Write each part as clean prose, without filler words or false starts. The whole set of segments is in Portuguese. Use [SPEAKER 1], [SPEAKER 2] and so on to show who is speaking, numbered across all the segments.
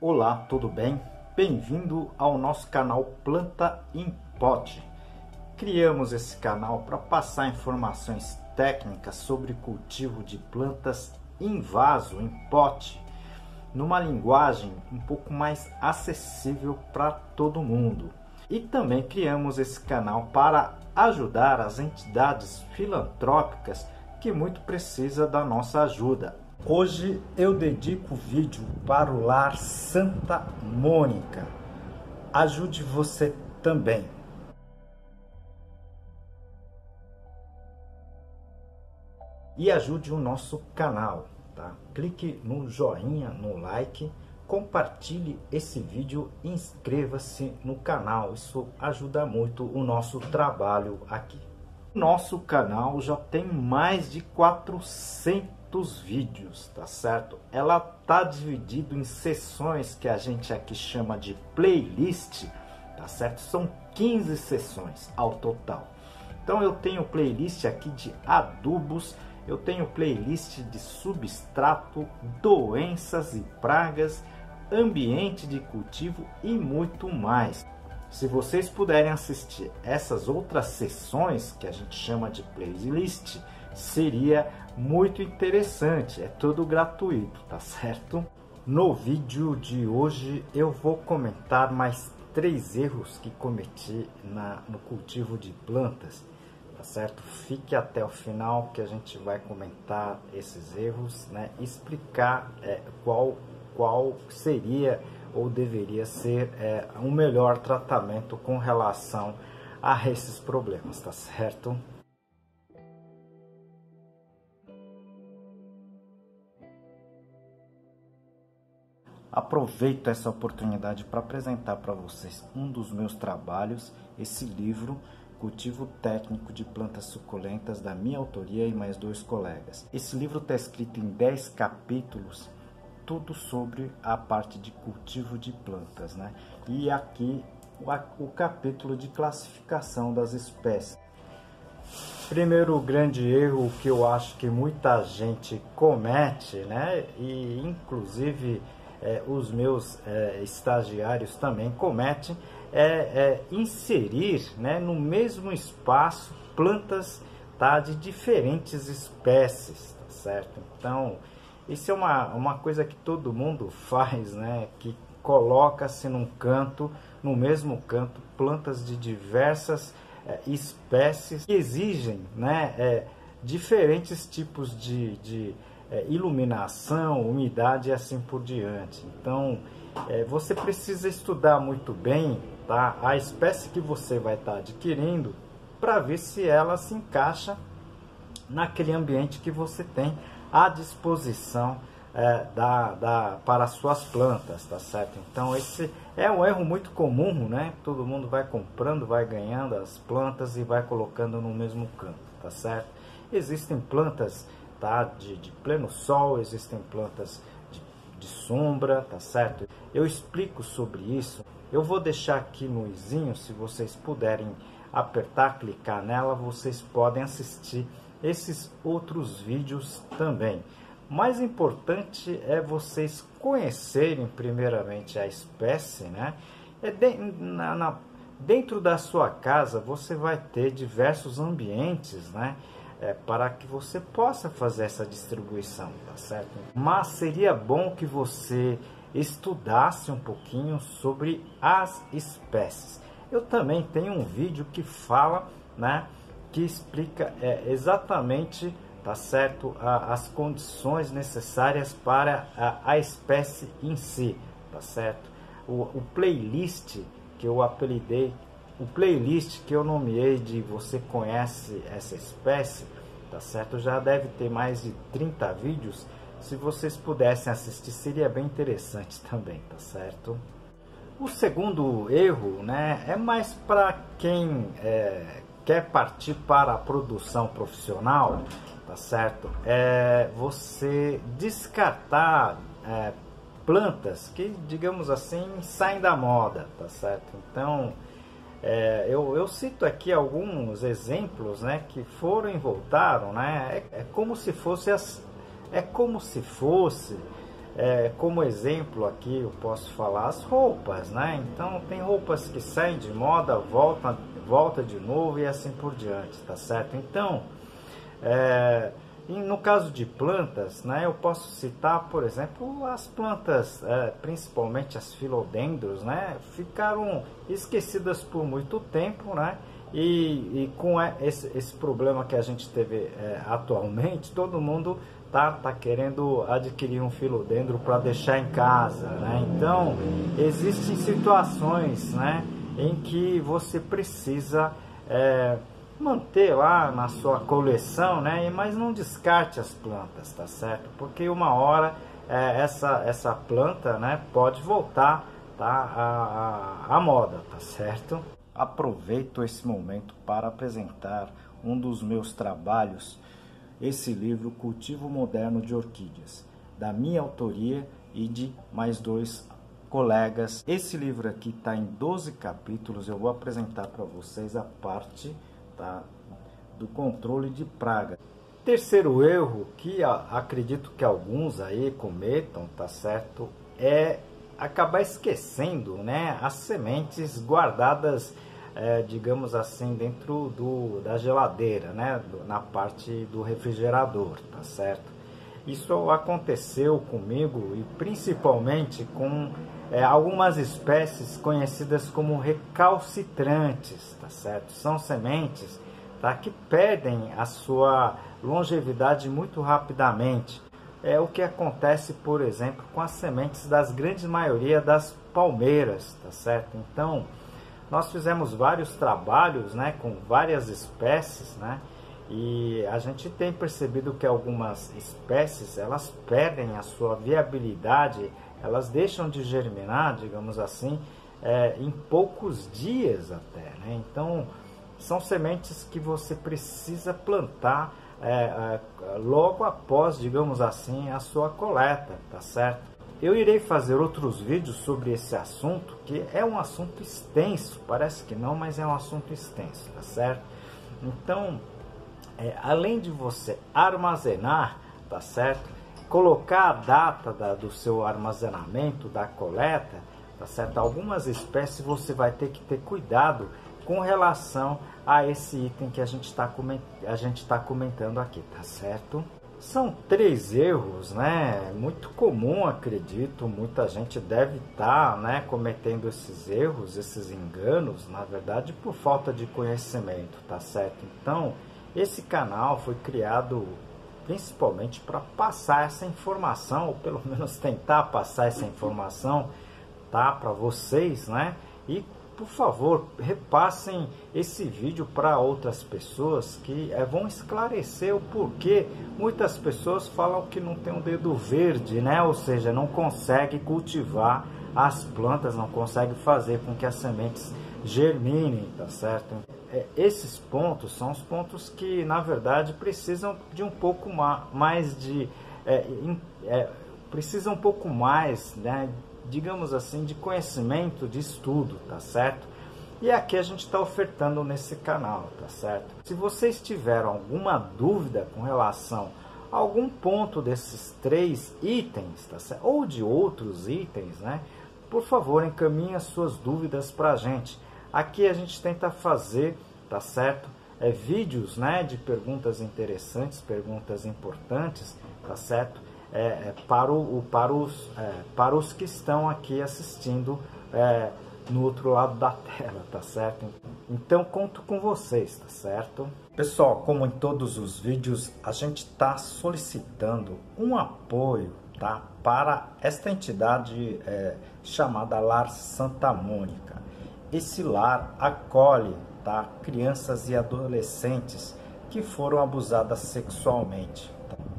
[SPEAKER 1] Olá, tudo bem? Bem-vindo ao nosso canal Planta em Pote. Criamos esse canal para passar informações técnicas sobre cultivo de plantas em vaso, em pote, numa linguagem um pouco mais acessível para todo mundo. E também criamos esse canal para ajudar as entidades filantrópicas que muito precisam da nossa ajuda. Hoje eu dedico o vídeo para o Lar Santa Mônica. Ajude você também. E ajude o nosso canal, tá? Clique no joinha, no like, compartilhe esse vídeo e inscreva-se no canal. Isso ajuda muito o nosso trabalho aqui. Nosso canal já tem mais de 400 vídeos, tá certo? Ela tá dividido em sessões que a gente aqui chama de playlist, tá certo? São 15 sessões ao total. Então eu tenho playlist aqui de adubos, eu tenho playlist de substrato, doenças e pragas, ambiente de cultivo e muito mais. Se vocês puderem assistir essas outras sessões que a gente chama de playlist, seria muito interessante. É tudo gratuito, tá certo? No vídeo de hoje eu vou comentar mais 3 erros que cometi no cultivo de plantas, tá certo? Fique até o final que a gente vai comentar esses erros, né? Explicar qual seria ou deveria ser um melhor tratamento com relação a esses problemas, tá certo? Aproveito essa oportunidade para apresentar para vocês um dos meus trabalhos, esse livro, Cultivo Técnico de Plantas Suculentas, da minha autoria e mais 2 colegas. Esse livro está escrito em 10 capítulos, tudo sobre a parte de cultivo de plantas, né? E aqui o capítulo de classificação das espécies. Primeiro grande erro que eu acho que muita gente comete, né? E inclusive os meus estagiários também cometem, inserir, né, no mesmo espaço plantas, tá, de diferentes espécies, tá certo? Então isso é uma coisa que todo mundo faz, né? Que coloca-se num canto, no mesmo canto, plantas de diversas espécies que exigem, né, diferentes tipos de iluminação, umidade e assim por diante. Então você precisa estudar muito bem, tá, a espécie que você vai estar adquirindo para ver se ela se encaixa naquele ambiente que você tem à disposição para suas plantas, tá certo? Então esse é um erro muito comum, né? Todo mundo vai comprando, vai ganhando as plantas e vai colocando no mesmo canto, tá certo? Existem plantas, tá, de pleno sol, existem plantas de sombra, tá certo? Eu explico sobre isso. Eu vou deixar aqui no izinho, se vocês puderem apertar, clicar nela, vocês podem assistir esses outros vídeos também. Mais importante é vocês conhecerem primeiramente a espécie, né? Dentro da sua casa você vai ter diversos ambientes, né? Para que você possa fazer essa distribuição, tá certo? Mas seria bom que você estudasse um pouquinho sobre as espécies. Eu também tenho um vídeo que fala, né, que explica exatamente, tá certo, as condições necessárias para a espécie em si, tá certo? O playlist que eu apelidei, o playlist que eu nomeei de Você Conhece Essa Espécie, tá certo? Já deve ter mais de 30 vídeos. Se vocês pudessem assistir, seria bem interessante também, tá certo? O segundo erro, né, é mais para quem quer partir para a produção profissional, tá certo? Você descartar plantas que, digamos assim, saem da moda, tá certo? Então eu cito aqui alguns exemplos, né, que foram e voltaram, né? É como se fosse Como exemplo aqui eu posso falar as roupas, né? Então tem roupas que saem de moda, volta de novo e assim por diante, tá certo? Então, no caso de plantas, né, eu posso citar, por exemplo, as plantas, principalmente as filodendros, né, ficaram esquecidas por muito tempo, né? E com esse problema que a gente teve atualmente, todo mundo tá querendo adquirir um filodendro para deixar em casa, né? Então, existem situações, né, em que você precisa manter lá na sua coleção, né, mas não descarte as plantas, tá certo? Porque uma hora essa planta, né, pode voltar, tá, à moda, tá certo? Aproveito esse momento para apresentar um dos meus trabalhos, esse livro Cultivo Moderno de Orquídeas, da minha autoria e de mais 2 colegas. Esse livro aqui está em 12 capítulos, eu vou apresentar para vocês a parte, tá, do controle de praga. Terceiro erro que acredito que alguns aí cometam, tá certo, é acabar esquecendo, né, as sementes guardadas, digamos assim, dentro da geladeira, né, na parte do refrigerador, tá certo? Isso aconteceu comigo e principalmente com algumas espécies conhecidas como recalcitrantes, tá certo? São sementes, tá, que perdem a sua longevidade muito rapidamente. É o que acontece, por exemplo, com as sementes das grande maioria das palmeiras, tá certo? Então, nós fizemos vários trabalhos, né, com várias espécies, né, e a gente tem percebido que algumas espécies, elas perdem a sua viabilidade, elas deixam de germinar, digamos assim, em poucos dias até, né? Então, são sementes que você precisa plantar logo após, digamos assim, a sua coleta, tá certo? Eu irei fazer outros vídeos sobre esse assunto, que é um assunto extenso, parece que não, mas é um assunto extenso, tá certo? Então, além de você armazenar, tá certo? Colocar a data do seu armazenamento, da coleta, tá certo? Algumas espécies você vai ter que ter cuidado com relação a esse item que a gente está comentando aqui, tá certo? São 3 erros, né? Muito comum, acredito, muita gente deve estar, né, cometendo esses erros, esses enganos, na verdade, por falta de conhecimento, tá certo? Então, esse canal foi criado principalmente para passar essa informação, ou pelo menos tentar passar essa informação, tá, para vocês, né? E por favor, repassem esse vídeo para outras pessoas que vão esclarecer o porquê muitas pessoas falam que não tem um dedo verde, né? Ou seja, não consegue cultivar as plantas, não consegue fazer com que as sementes germinem, tá certo? Esses pontos são os pontos que, na verdade, precisam de um pouco mais de... precisam um pouco mais, né, digamos assim, de conhecimento, de estudo, tá certo? E aqui a gente está ofertando nesse canal, tá certo? Se vocês tiveram alguma dúvida com relação a algum ponto desses 3 itens, tá certo? Ou de outros itens, né? Por favor, encaminhe as suas dúvidas para a gente. Aqui a gente tenta fazer, tá certo? Vídeos, né, de perguntas interessantes, perguntas importantes, tá certo? Para os que estão aqui assistindo no outro lado da tela, tá certo? Então conto com vocês, tá certo? Pessoal, como em todos os vídeos, a gente está solicitando um apoio, tá, para esta entidade chamada Lar Santa Mônica. Esse lar acolhe, tá, crianças e adolescentes que foram abusadas sexualmente.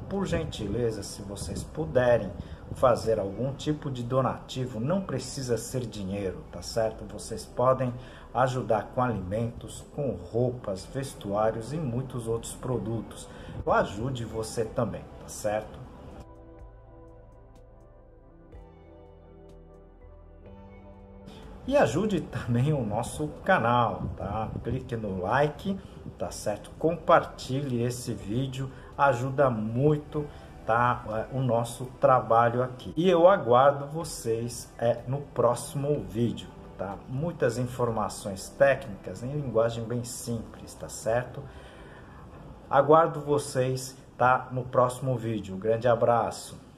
[SPEAKER 1] Por gentileza, se vocês puderem fazer algum tipo de donativo, não precisa ser dinheiro, tá certo? Vocês podem ajudar com alimentos, com roupas, vestuários e muitos outros produtos. Ajude você também, tá certo? E ajude também o nosso canal, tá? Clique no like, tá certo? Compartilhe esse vídeo, ajuda muito, tá, o nosso trabalho aqui. E eu aguardo vocês no próximo vídeo, tá? Muitas informações técnicas em linguagem bem simples, tá certo? Aguardo vocês, tá, no próximo vídeo. Um grande abraço.